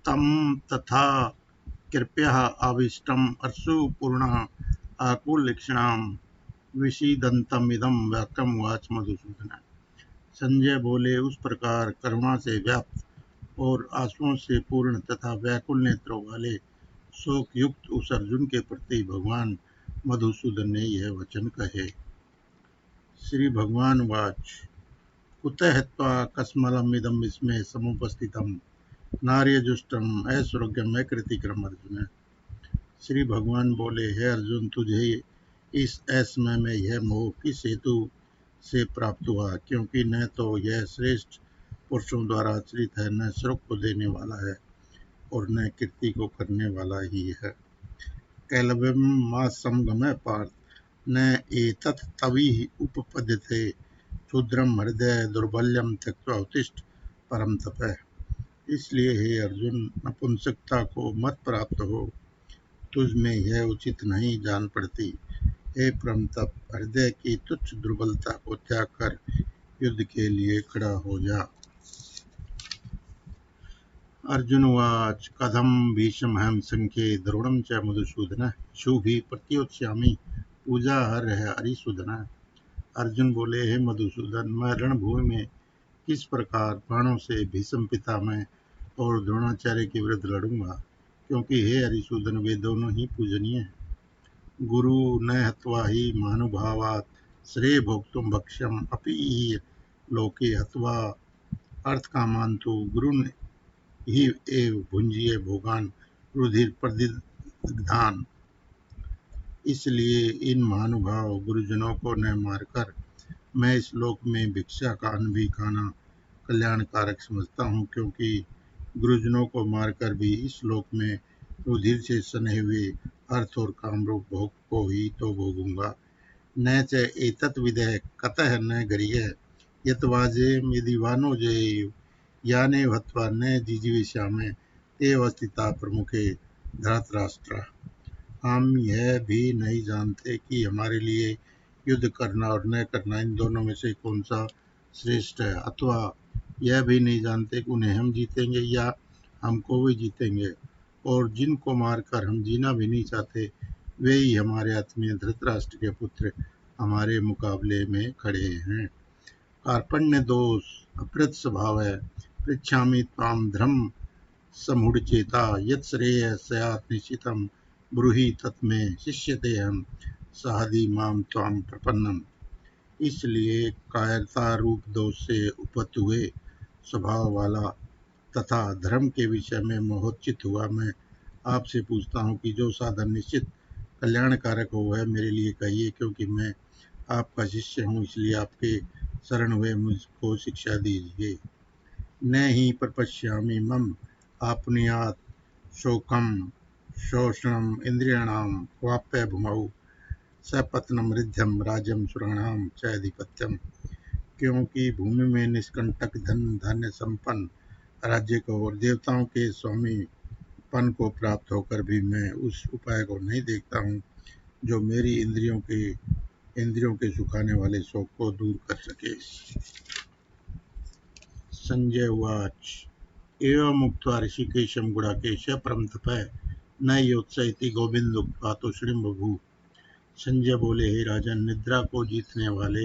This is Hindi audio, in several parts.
तं तथा कृपया आविष्टम् अर्षु पूर्णः आकुलक्षणां विषीदन्तमिदं वाक्यम् उवाच मधुसूदन। संजय बोले, उस प्रकार करुणा से व्याप्त और आंसुओं से पूर्ण तथा व्याकुल नेत्रों वाले शोक युक्त उस अर्जुन के प्रति भगवान मधुसूदन ने यह वचन कहे। श्री भगवान वाच कुतः हित्वा कस्मलमिदं विस्मय समुपस्थितं नार्यजुष्टम् ऐश्वर्यम् कृतिक्रम अर्जुन। श्री भगवान बोले, हे अर्जुन, तुझे इस असमय में यह मोह किस हेतु से प्राप्त हुआ, क्योंकि न तो यह श्रेष्ठ पुरुषों द्वारा आचरित है, न सुख को देने वाला है और न कीर्ति को करने वाला ही है। कैलवम मा समगमय पार्थ न एतत् तविः उपपद्यते क्षुद्रम हृदय दुर्बल्यम त्यक्त्वा उत्तिष्ठ परम तपः। इसलिए हे अर्जुन, नपुंसकता को मत प्राप्त हो, तुझ में यह उचित नहीं जान पड़ती। हे परम तप, हृदय की तुच्छ दुर्बलता को त्याग कर युद्ध के लिए खड़ा हो जा। अर्जुनवाच कथं भीष्महं संख्ये द्रोणं च मधुसूदन शुभिः प्रत्योत्स्यामि पूजार्हः हरिसूदन। अर्जुन बोले, हे मधुसूदन, मैं रणभूमि में किस प्रकार प्राणों से भीष्म पितामह और द्रोणाचार्य के विरुद्ध लड़ूंगा, क्योंकि हे हरिसूदन, वे दोनों ही पूजनीय हैं। गुरु न हत्वा हि महानुभावात् श्रेय भोक्तुं भक्ष्यम् अपि लोके हत्वा अर्थकामान् तु गुरुन् ही एव भुंजीय भोगान रुधिर प्रदिग्धान। इसलिए इन महानुभाव गुरुजनों को न मारकर मैं इस लोक में भिक्षा का अन्न भी खाना कल्याणकारक समझता हूँ, क्योंकि गुरुजनों को मारकर भी इस लोक में रुधिर से सने हुए अर्थ और कामरूप भोग को ही तो भोगूंगा। न च एतत् विदः कतः न गरीयः यत् वाजेम यदि वानो जयेयुः याने हत्वा न जिजीविष्यामि तेव स्थिता प्रमुखे धृतराष्ट्र। हम यह भी नहीं जानते कि हमारे लिए युद्ध करना और न करना इन दोनों में से कौन सा श्रेष्ठ है, अथवा यह भी नहीं जानते कि उन्हें हम जीतेंगे या हमको वे जीतेंगे, और जिनको मारकर हम जीना भी नहीं चाहते वे ही हमारे आत्मीय धृतराष्ट्र के पुत्र हमारे मुकाबले में खड़े हैं। कार्पण्य दोष अप्रत स्वभाव है, पृच्छामि त्वां धर्म समूढ़चेता यत् श्रेयः स्यात् निश्चितं ब्रूहि तत् मे शिष्यते हम साधि माम त्वां प्रपन्नम। इसलिए कायरता रूप दोष से उपत हुए स्वभाव वाला तथा धर्म के विषय में मोहचित हुआ मैं आपसे पूछता हूँ कि जो साधन निश्चित कल्याणकारक हो वह मेरे लिए कहिए, क्योंकि मैं आपका शिष्य हूँ, इसलिए आपके शरण हुए मुझको शिक्षा दीजिए। न ही प्रपश्यामि मम आपनुयात् शोकम शोषणम इंद्रियाणां क्वाप्य भूमौ सपत्नम रिद्धम राज्यम सुराणाम च अधिपत्यम। क्योंकि भूमि में निष्कंटक धन धान्य संपन्न राज्य को और देवताओं के स्वामीपन को प्राप्त होकर भी मैं उस उपाय को नहीं देखता हूँ जो मेरी इंद्रियों के सुखाने वाले शोक को दूर कर सके। संजय उवाच एवं उक्त्वा ऋषिकेशं गुडाकेशः परं तपः न योत्सयति गोविन्दोक्त्वा तूष्णीं बभूव। संजय बोले, हे राजन, निद्रा को जीतने वाले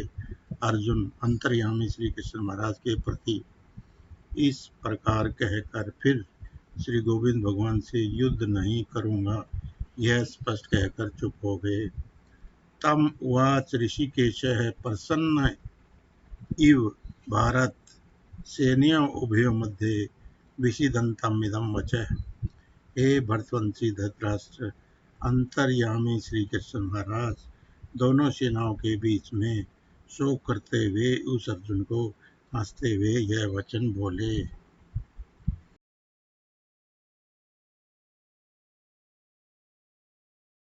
अर्जुन अंतर्यामी श्री कृष्ण महाराज के प्रति इस प्रकार कहकर फिर श्री गोविंद भगवान से युद्ध नहीं करूंगा यह स्पष्ट कहकर चुप हो गए। तम उवाच ऋषिकेशः प्रसन्न इव भारत सेनयोः उभयोः मध्ये विषीदन्तम् इदं वचः। हे भरतवंशी धृतराष्ट्र, अंतर्यामी श्री कृष्ण महाराज दोनों सेनाओं के बीच में शोक करते हुए उस अर्जुन को हंसते हुए यह वचन बोले।